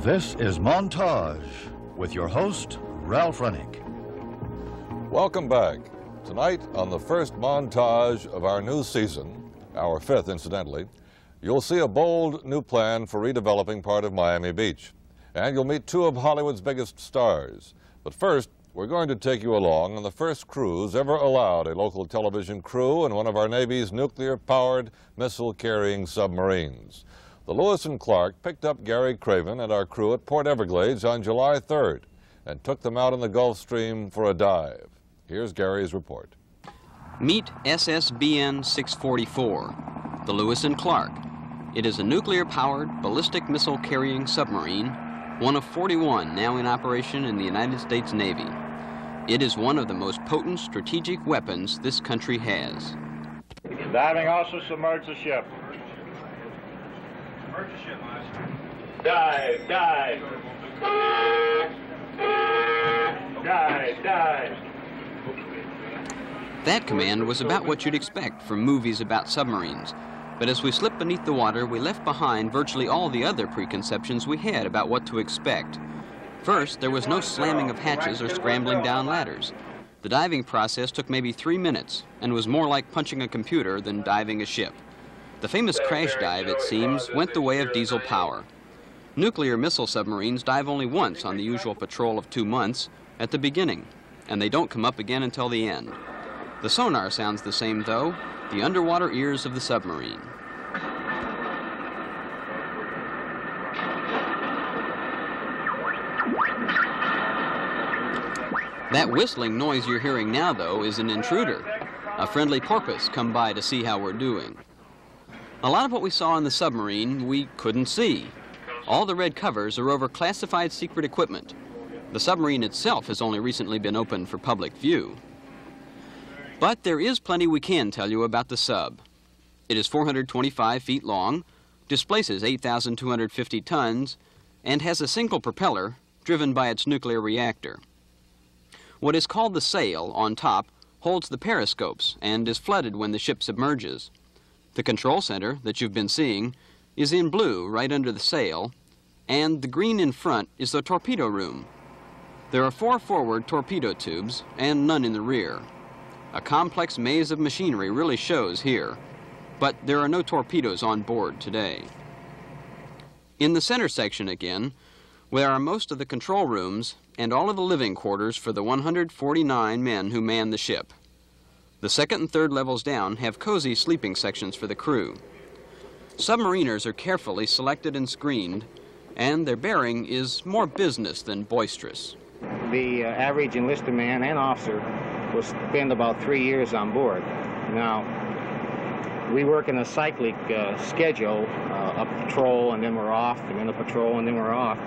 This is Montage with your host, Ralph Rennick. Welcome back. Tonight on the first montage of our new season, our fifth incidentally, you'll see a bold new plan for redeveloping part of Miami Beach. And you'll meet two of Hollywood's biggest stars. But first, we're going to take you along on the first cruise ever allowed a local television crew in one of our Navy's nuclear-powered, missile-carrying submarines. The Lewis and Clark picked up Gary Craven and our crew at Port Everglades on July 3rd and took them out in the Gulf Stream for a dive. Here's Gary's report. Meet SSBN 644, the Lewis and Clark. It is a nuclear-powered, ballistic missile-carrying submarine, one of 41 now in operation in the United States Navy. It is one of the most potent strategic weapons this country has. Diving also submerge the ship. Submerge the ship, Master. Dive, dive. Dive, dive. That command was about what you'd expect from movies about submarines. But as we slipped beneath the water, we left behind virtually all the other preconceptions we had about what to expect. First, there was no slamming of hatches or scrambling down ladders. The diving process took maybe 3 minutes and was more like punching a computer than diving a ship. The famous crash dive, it seems, went the way of diesel power. Nuclear missile submarines dive only once on the usual patrol of 2 months, at the beginning, and they don't come up again until the end. The sonar sounds the same, though, the underwater ears of the submarine. That whistling noise you're hearing now, though, is an intruder, a friendly porpoise come by to see how we're doing. A lot of what we saw in the submarine we couldn't see. All the red covers are over classified secret equipment. The submarine itself has only recently been opened for public view. But there is plenty we can tell you about the sub. It is 425 feet long, displaces 8,250 tons, and has a single propeller driven by its nuclear reactor. What is called the sail on top holds the periscopes and is flooded when the ship submerges. The control center that you've been seeing is in blue right under the sail, and the green in front is the torpedo room. There are 4 forward torpedo tubes and none in the rear. A complex maze of machinery really shows here, but there are no torpedoes on board today. In the center section again, where are most of the control rooms and all of the living quarters for the 149 men who man the ship. The second and third levels down have cozy sleeping sections for the crew. Submariners are carefully selected and screened, and their bearing is more business than boisterous. The average enlisted man and officer will spend about 3 years on board. Now, we work in a cyclic schedule, a patrol and then we're off, and then a patrol and then we're off.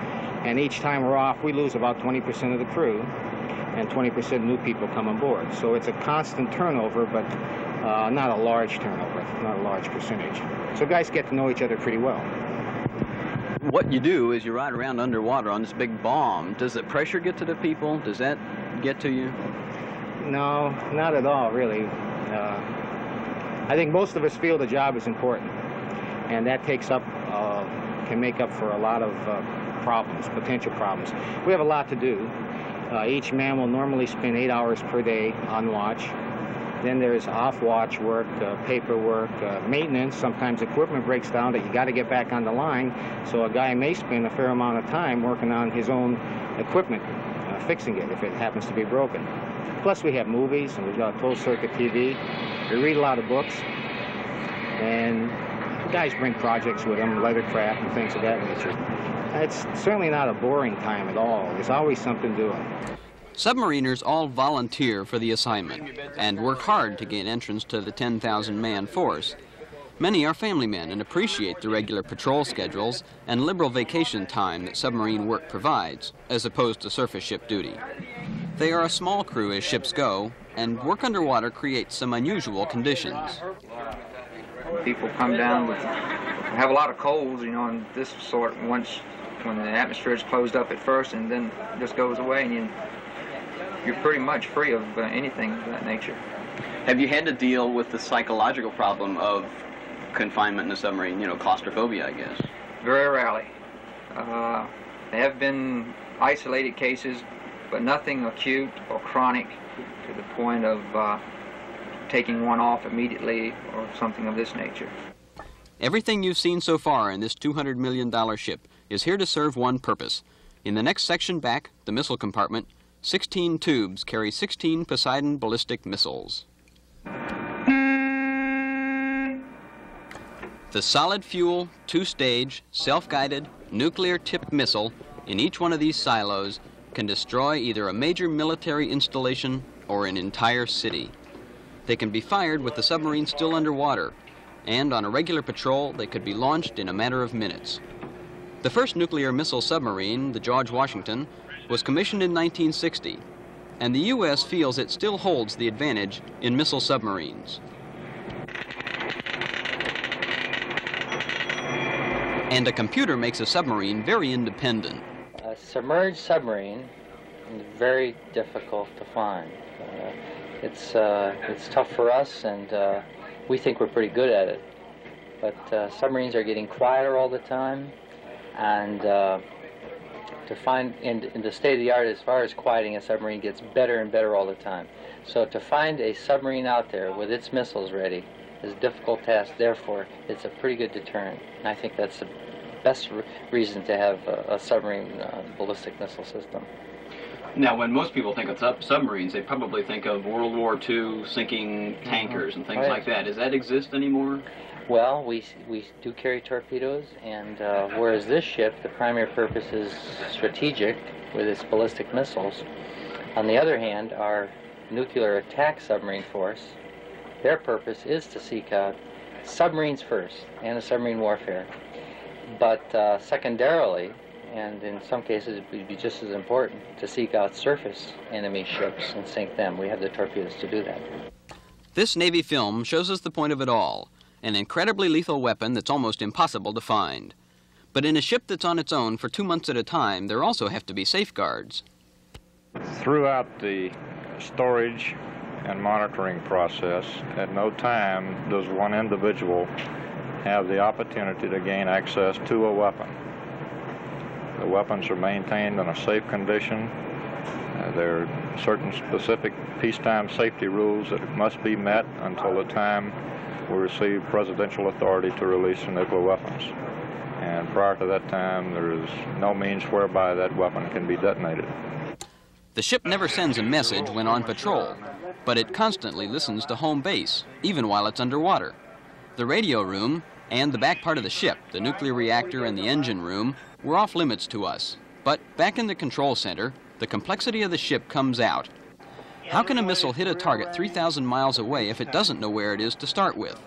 And each time we're off, we lose about 20% of the crew, and 20% new people come on board. So it's a constant turnover, but not a large turnover, not a large percentage. So guys get to know each other pretty well. What you do is you ride around underwater on this big bomb. Does the pressure get to the people? Does that get to you? No, not at all, really. I think most of us feel the job is important, and that takes up, can make up for a lot of problems, potential problems. We have a lot to do. Each man will normally spend 8 hours per day on watch. Then there's off-watch work, paperwork, maintenance. Sometimes equipment breaks down that you got to get back on the line, so a guy may spend a fair amount of time working on his own equipment, fixing it if it happens to be broken. Plus we have movies, and we've got closed-circuit TV. We read a lot of books, and guys bring projects with them, lettercraft and things of that nature. It's certainly not a boring time at all. There's always something doing. Submariners all volunteer for the assignment and work hard to gain entrance to the 10,000-man force. Many are family men and appreciate the regular patrol schedules and liberal vacation time that submarine work provides, as opposed to surface ship duty. They are a small crew as ships go, and work underwater creates some unusual conditions. People come down with, have a lot of colds, you know, and this sort once when the atmosphere is closed up at first and then just goes away, and you're pretty much free of anything of that nature. Have you had to deal with the psychological problem of confinement in a submarine, you know, claustrophobia, I guess? Very rarely. There have been isolated cases, but nothing acute or chronic to the point of taking one off immediately or something of this nature. Everything you've seen so far in this $200 million ship is here to serve one purpose. In the next section back, the missile compartment, 16 tubes carry 16 Poseidon ballistic missiles. The solid fuel, two-stage, self-guided, nuclear-tipped missile in each one of these silos can destroy either a major military installation or an entire city. They can be fired with the submarine still underwater, and on a regular patrol, they could be launched in a matter of minutes. The first nuclear missile submarine, the George Washington, was commissioned in 1960, and the U.S. feels it still holds the advantage in missile submarines. And a computer makes a submarine very independent. A submerged submarine is very difficult to find. It's tough for us, and we think we're pretty good at it. But submarines are getting quieter all the time, and to find in the state of the art as far as quieting a submarine gets better and better all the time. So to find a submarine out there with its missiles ready is a difficult task. Therefore, it's a pretty good deterrent. And I think that's the best reason to have a submarine ballistic missile system. Now, when most people think of submarines, they probably think of World War II sinking tankers and things like that. Does that exist anymore? Well, we do carry torpedoes, and whereas this ship, the primary purpose is strategic with its ballistic missiles. On the other hand, our nuclear attack submarine force, their purpose is to seek out submarines first, anti-submarine warfare. But secondarily, and in some cases it would be just as important, to seek out surface enemy ships and sink them. We have the torpedoes to do that. This Navy film shows us the point of it all, an incredibly lethal weapon that's almost impossible to find. But in a ship that's on its own for 2 months at a time, there also have to be safeguards. Throughout the storage and monitoring process, at no time does one individual have the opportunity to gain access to a weapon. The weapons are maintained in a safe condition. There are certain specific peacetime safety rules that must be met until the time we receive presidential authority to release the nuclear weapons. And prior to that time, there is no means whereby that weapon can be detonated. The ship never sends a message when on patrol, but it constantly listens to home base, even while it's underwater. The radio room and the back part of the ship, the nuclear reactor and the engine room, were off limits to us. But back in the control center, the complexity of the ship comes out. How can a missile hit a target 3,000 miles away if it doesn't know where it is to start with?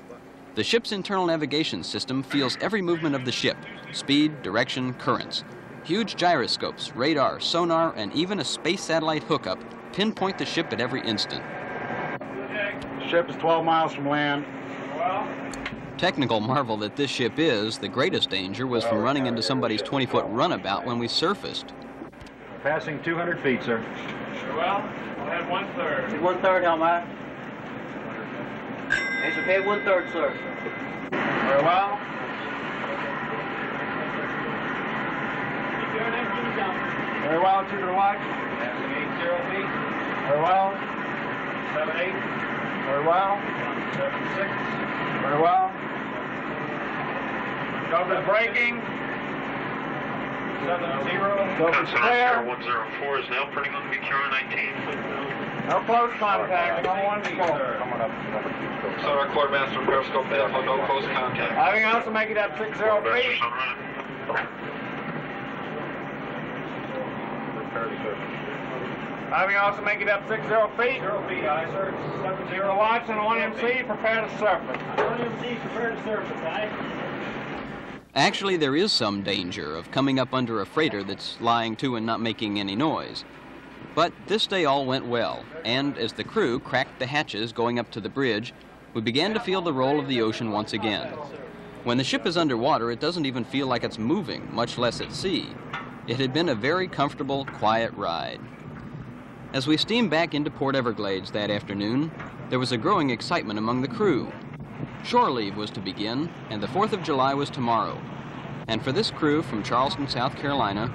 The ship's internal navigation system feels every movement of the ship, speed, direction, currents. Huge gyroscopes, radar, sonar, and even a space satellite hookup pinpoint the ship at every instant. The ship is 12 miles from land. Technical marvel that this ship is, the greatest danger was from running into somebody's 20-foot runabout when we surfaced. Passing 200 feet, sir. Well, I had 1/3. 1/3, Helmut. It's okay, 1/3, sir. Very well. Very well, to the watch. Passing 80 feet. Very well. 78. Very well. 76. Very well. Double braking. 70. Double clear. 104 is now printing on BQR 19. No close contact, no one smoke. Sonar Quartermaster Periscope Alpha, no close contact. Having also make it up 60 feet. Having also make it up 60 feet. 0 feet, aye, sir. 70. Watch and 1MC, prepare to surface. 1MC, prepare to surface, aye. Actually, there is some danger of coming up under a freighter that's lying to and not making any noise. But this day all went well, and as the crew cracked the hatches going up to the bridge, we began to feel the roll of the ocean once again. When the ship is underwater, it doesn't even feel like it's moving, much less at sea. It had been a very comfortable, quiet ride. As we steamed back into Port Everglades that afternoon, there was a growing excitement among the crew. Shore leave was to begin, and the 4th of July was tomorrow. And for this crew from Charleston, South Carolina,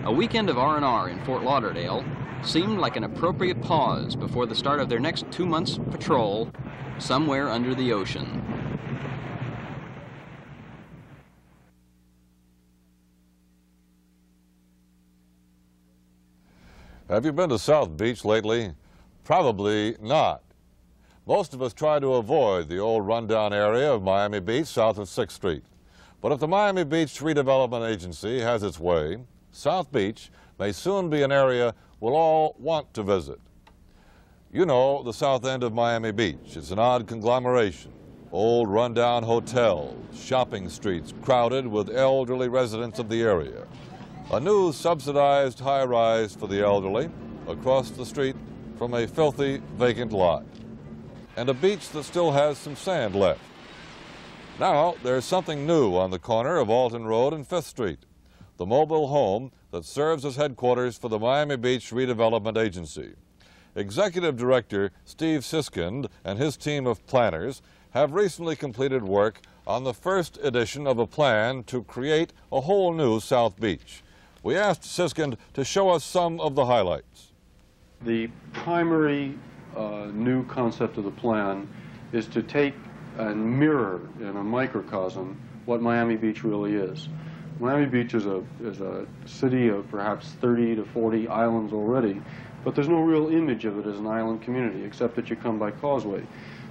A weekend of R&R in Fort Lauderdale seemed like an appropriate pause before the start of their next 2 months' patrol somewhere under the ocean. Have you been to South Beach lately? Probably not. Most of us try to avoid the old rundown area of Miami Beach south of 6th Street. But if the Miami Beach Redevelopment Agency has its way, South Beach may soon be an area we'll all want to visit. You know the south end of Miami Beach. It's an odd conglomeration. Old rundown hotels, shopping streets crowded with elderly residents of the area. A new subsidized high-rise for the elderly across the street from a filthy vacant lot. And a beach that still has some sand left. Now there's something new on the corner of Alton Road and 5th Street. The mobile home that serves as headquarters for the Miami Beach Redevelopment Agency. Executive Director Steve Siskind and his team of planners have recently completed work on the first edition of a plan to create a whole new South Beach. We asked Siskind to show us some of the highlights. The primary new concept of the plan is to take and mirror in a microcosm what Miami Beach really is. Miami Beach is a city of perhaps 30 to 40 islands already, but there's no real image of it as an island community except that you come by causeway.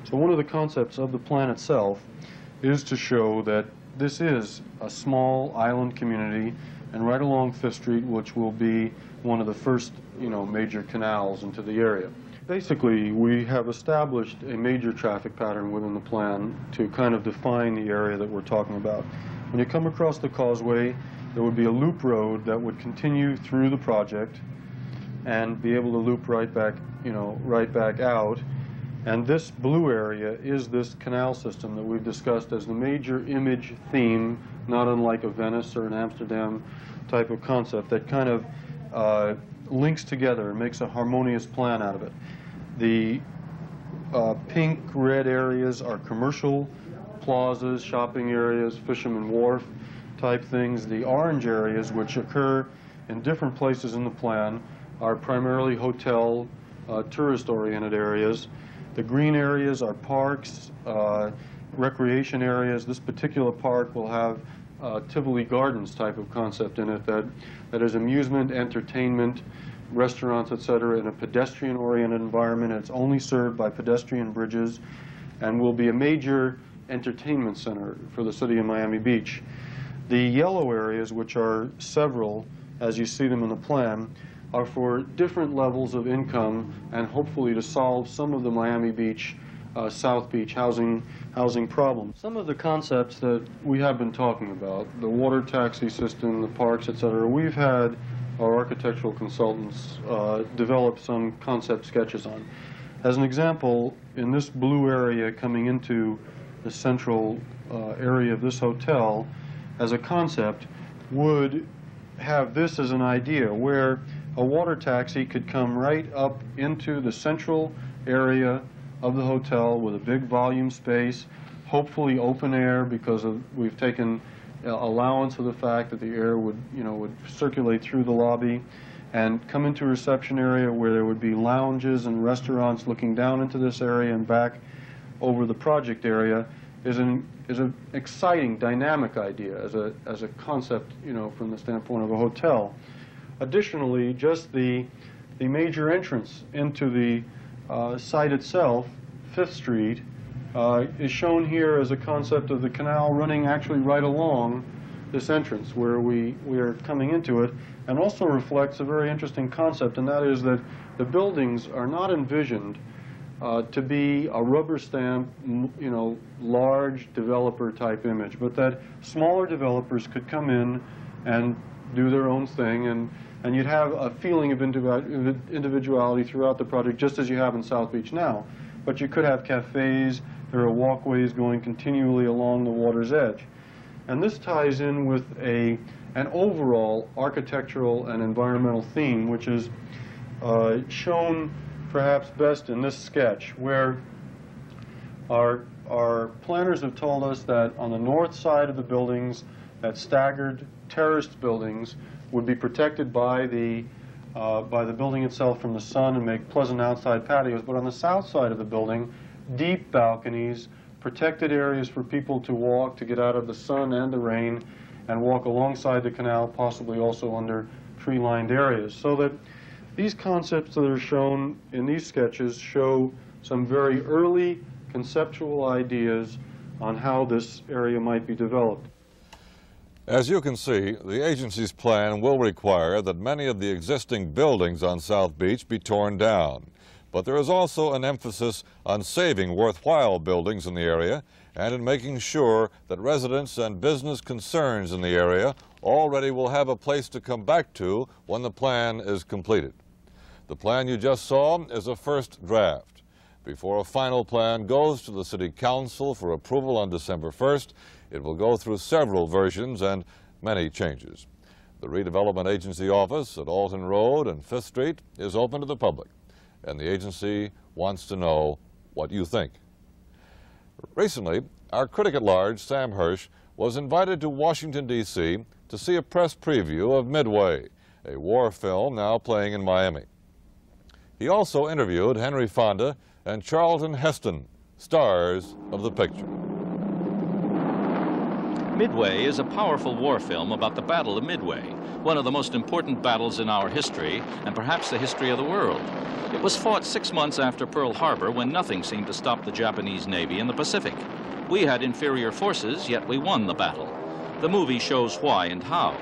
So one of the concepts of the plan itself is to show that this is a small island community, and right along 5th Street, which will be one of the first, major canals into the area. Basically, we have established a major traffic pattern within the plan to kind of define the area that we're talking about. When you come across the causeway, there would be a loop road that would continue through the project and be able to loop right back, right back out. And this blue area is this canal system that we've discussed as the major image theme, not unlike a Venice or an Amsterdam type of concept that kind of links together and makes a harmonious plan out of it. The pink, red areas are commercial plazas, shopping areas, Fisherman Wharf type things. The orange areas, which occur in different places in the plan, are primarily hotel, tourist-oriented areas. The green areas are parks, recreation areas. This particular park will have Tivoli Gardens type of concept in it that is amusement, entertainment, restaurants, etc., in a pedestrian-oriented environment. It's only served by pedestrian bridges and will be a major entertainment center for the city of Miami Beach. The yellow areas, which are several, as you see them in the plan, are for different levels of income and hopefully to solve some of the Miami Beach, South Beach housing problems. Some of the concepts that we have been talking about, the water taxi system, the parks, etc., we've had our architectural consultants develop some concept sketches on. As an example, in this blue area coming into the central area of this hotel, as a concept, would have this as an idea where a water taxi could come right up into the central area of the hotel with a big volume space, hopefully open air because we've taken allowance of the fact that the air would circulate through the lobby, and come into a reception area where there would be lounges and restaurants looking down into this area and back over the project area is an exciting, dynamic idea as a concept, from the standpoint of a hotel. Additionally, just the major entrance into the site itself, 5th Street, is shown here as a concept of the canal running actually right along this entrance where we are coming into it, and also reflects a very interesting concept, and that is that the buildings are not envisioned to be a rubber stamp, large developer type image, but that smaller developers could come in and do their own thing, and you'd have a feeling of individuality throughout the project, just as you have in South Beach now. But you could have cafes, there are walkways going continually along the water's edge. And this ties in with an overall architectural and environmental theme, which is shown perhaps best in this sketch, where our planners have told us that on the north side of the buildings, that staggered terraced buildings would be protected by the building itself from the sun and make pleasant outside patios, but on the south side of the building, deep balconies, protected areas for people to walk, to get out of the sun and the rain, and walk alongside the canal, possibly also under tree-lined areas. So that these concepts that are shown in these sketches show some very early conceptual ideas on how this area might be developed. As you can see, the agency's plan will require that many of the existing buildings on South Beach be torn down. But there is also an emphasis on saving worthwhile buildings in the area and in making sure that residents and business concerns in the area already will have a place to come back to when the plan is completed. The plan you just saw is a first draft. Before a final plan goes to the City Council for approval on December 1st, it will go through several versions and many changes. The Redevelopment Agency office at Alton Road and 5th Street is open to the public, and the agency wants to know what you think. Recently, our critic at large, Sam Hirsch, was invited to Washington, D.C. to see a press preview of Midway, a war film now playing in Miami. He also interviewed Henry Fonda and Charlton Heston, stars of the picture. Midway is a powerful war film about the Battle of Midway, one of the most important battles in our history and perhaps the history of the world. It was fought 6 months after Pearl Harbor when nothing seemed to stop the Japanese Navy in the Pacific. We had inferior forces, yet we won the battle. The movie shows why and how.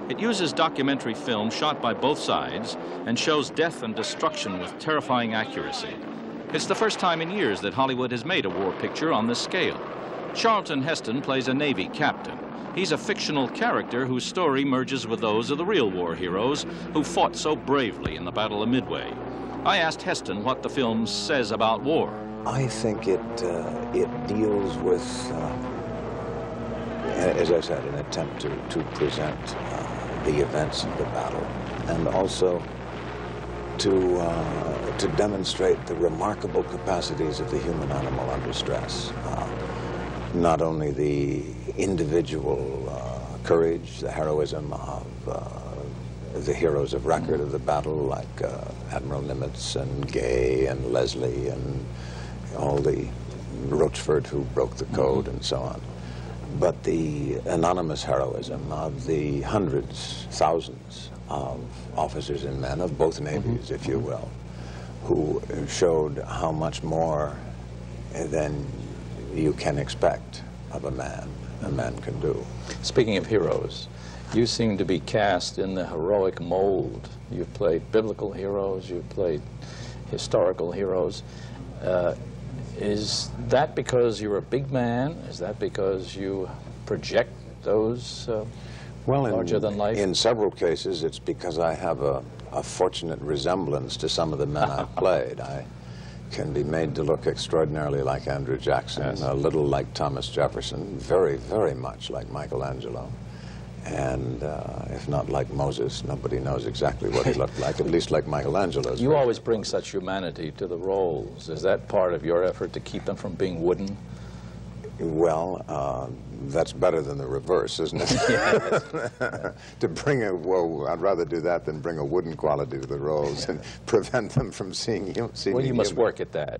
It uses documentary film shot by both sides and shows death and destruction with terrifying accuracy. It's the first time in years that Hollywood has made a war picture on this scale. Charlton Heston plays a Navy captain. He's a fictional character whose story merges with those of the real war heroes who fought so bravely in the Battle of Midway. I asked Heston what the film says about war. I think it deals with, as I said, an attempt to present the events of the battle, and also to demonstrate the remarkable capacities of the human animal under stress. Not only the individual courage, the heroism of the heroes of record of the battle, like Admiral Nimitz and Gay and Leslie and all the Rochefort who broke the code and so on, but the anonymous heroism of the hundreds, thousands of officers and men of both navies, if you will, who showed how much more than you can expect of a man can do. Speaking of heroes, you seem to be cast in the heroic mold. You've played biblical heroes, you've played historical heroes. Is that because you're a big man? Is that because you project those larger than life? In several cases, it's because I have a fortunate resemblance to some of the men I've played. I can be made to look extraordinarily like Andrew Jackson, yes, a little like Thomas Jefferson, very, very much like Michelangelo. And if not like Moses, nobody knows exactly what he looked like, at least like Michelangelo's. You always bring such humanity to the roles. Is that part of your effort to keep them from being wooden? Well, that's better than the reverse, isn't it? Yes. To bring I'd rather do that than bring a wooden quality to the roles and prevent them from seeing Well, you must work at that.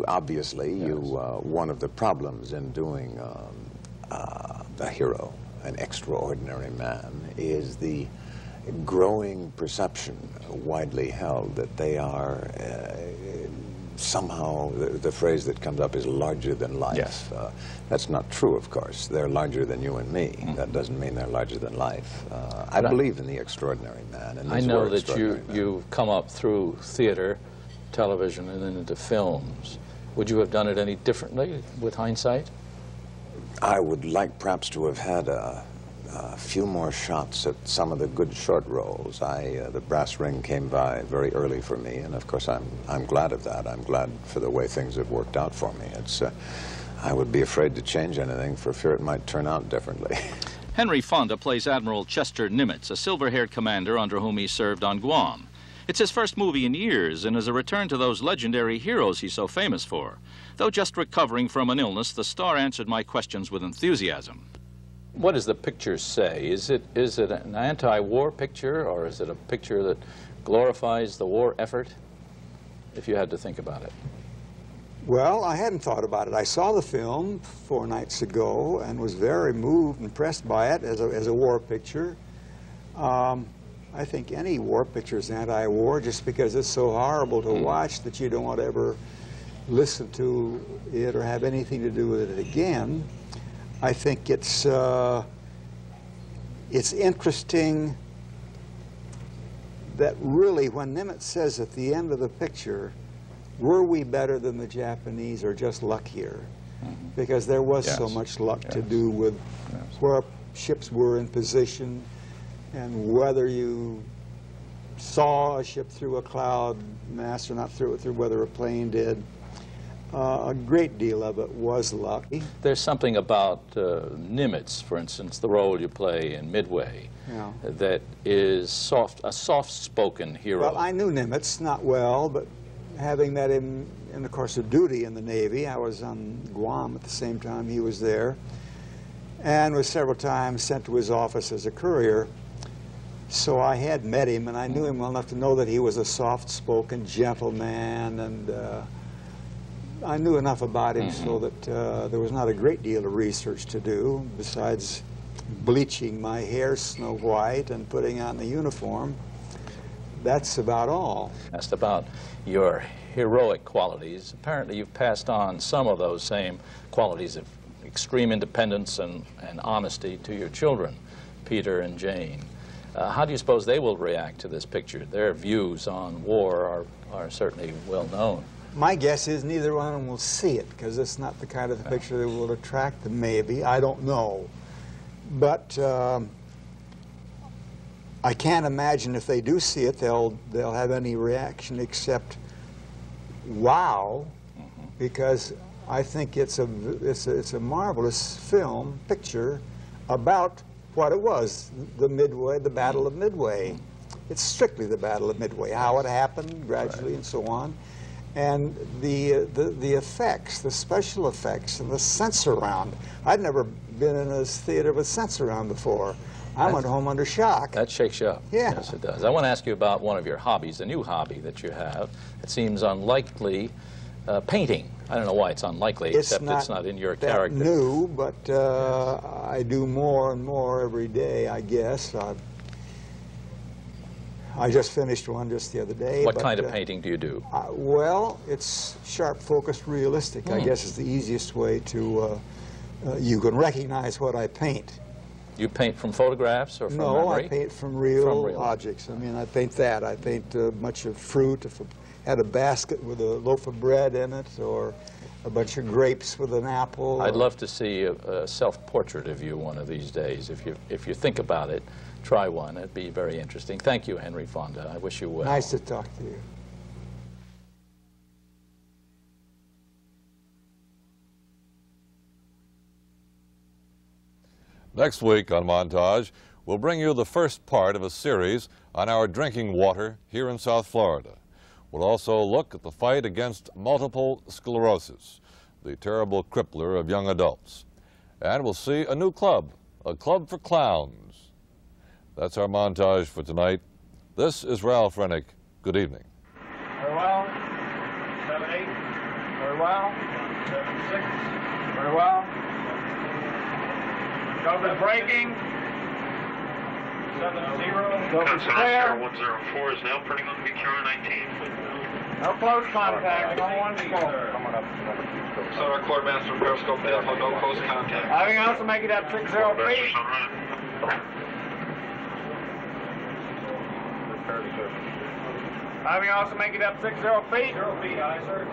Obviously, yes. One of the problems in doing a hero, an extraordinary man, is the growing perception, widely held, that they are somehow, the phrase that comes up is larger than life. Yes. That's not true, of course. They're larger than you and me. Mm-hmm. That doesn't mean they're larger than life. I believe in the extraordinary man. And I know that you've come up through theater, television, and then into films. Would you have done it any differently with hindsight? I would like perhaps to have had a few more shots at some of the good short roles. The brass ring came by very early for me, and of course I'm glad of that. I'm glad for the way things have worked out for me. I would be afraid to change anything for fear it might turn out differently. Henry Fonda plays Admiral Chester Nimitz, a silver-haired commander under whom he served on Guam. It's his first movie in years and is a return to those legendary heroes he's so famous for. Though just recovering from an illness, the star answered my questions with enthusiasm. What does the picture say? Is it an anti-war picture, or is it a picture that glorifies the war effort, if you had to think about it? Well, I hadn't thought about it. I saw the film 4 nights ago and was very moved and impressed by it as a war picture. I think any war picture is anti-war just because it's so horrible to watch that you don't want to ever listen to it or have anything to do with it again. I think it's interesting that really when Nimitz says at the end of the picture, were we better than the Japanese or just luckier? Because there was so much luck to do with where ships were in position and whether you saw a ship through a cloud mass or not through it, through whether a plane did. A great deal of it was luck. There's something about Nimitz, for instance, the role you play in Midway, that is a soft-spoken hero. Well, I knew Nimitz, not well, but having met him in the course of duty in the Navy, I was on Guam at the same time he was there, and was several times sent to his office as a courier. So I had met him, and I knew him well enough to know that he was a soft-spoken gentleman, and I knew enough about him so that there was not a great deal of research to do, besides bleaching my hair snow white and putting on the uniform. That's about all. Asked about your heroic qualities. Apparently you've passed on some of those same qualities of extreme independence and honesty to your children, Peter and Jane. How do you suppose they will react to this picture? Their views on war are certainly well known. My guess is neither one of them will see it, because it's not the kind of picture that will attract them, maybe. I don't know. But I can't imagine if they do see it, they'll have any reaction except wow, because I think it's a marvelous film, picture, about what it was, the Midway, the Battle of Midway. It's strictly the Battle of Midway, how it happened gradually and so on. And the effects, the special effects, and the sense around. I'd never been in a theater with sense around before. I went home under shock. That shakes you up. Yeah. Yes, it does. I want to ask you about one of your hobbies, a new hobby that you have. It seems unlikely, painting. I don't know why it's unlikely, except it's not in your character. It's not new, but I do more and more every day, I guess. I just finished one just the other day. What kind of painting do you do? Well, it's sharp, focused, realistic, I guess is the easiest way to, you can recognize what I paint. You paint from photographs or from memory? No, I paint from real objects. I mean, I paint that. I paint a bunch of fruit. If I had a basket with a loaf of bread in it, or a bunch of grapes with an apple. I'd love to see a self-portrait of you one of these days. If you think about it, try one. It'd be very interesting. Thank you, Henry Fonda. I wish you well. Nice to talk to you. Next week on Montage, we'll bring you the first part of a series on our drinking water here in South Florida. We'll also look at the fight against multiple sclerosis, the terrible crippler of young adults. And we'll see a new club, a club for clowns. That's our montage for tonight. This is Ralph Rennick. Good evening. Very well. 7-8. Very well. 7-6. Very well. Go for braking. 7-0. Go for spare. 104 is now printing on BQR 19. No close contact. On 1-4. Coming up. So our quartermaster periscope info, no close contact. Having also make it up 60 feet. Having also make it up 60 feet. 0 feet, aye, sir.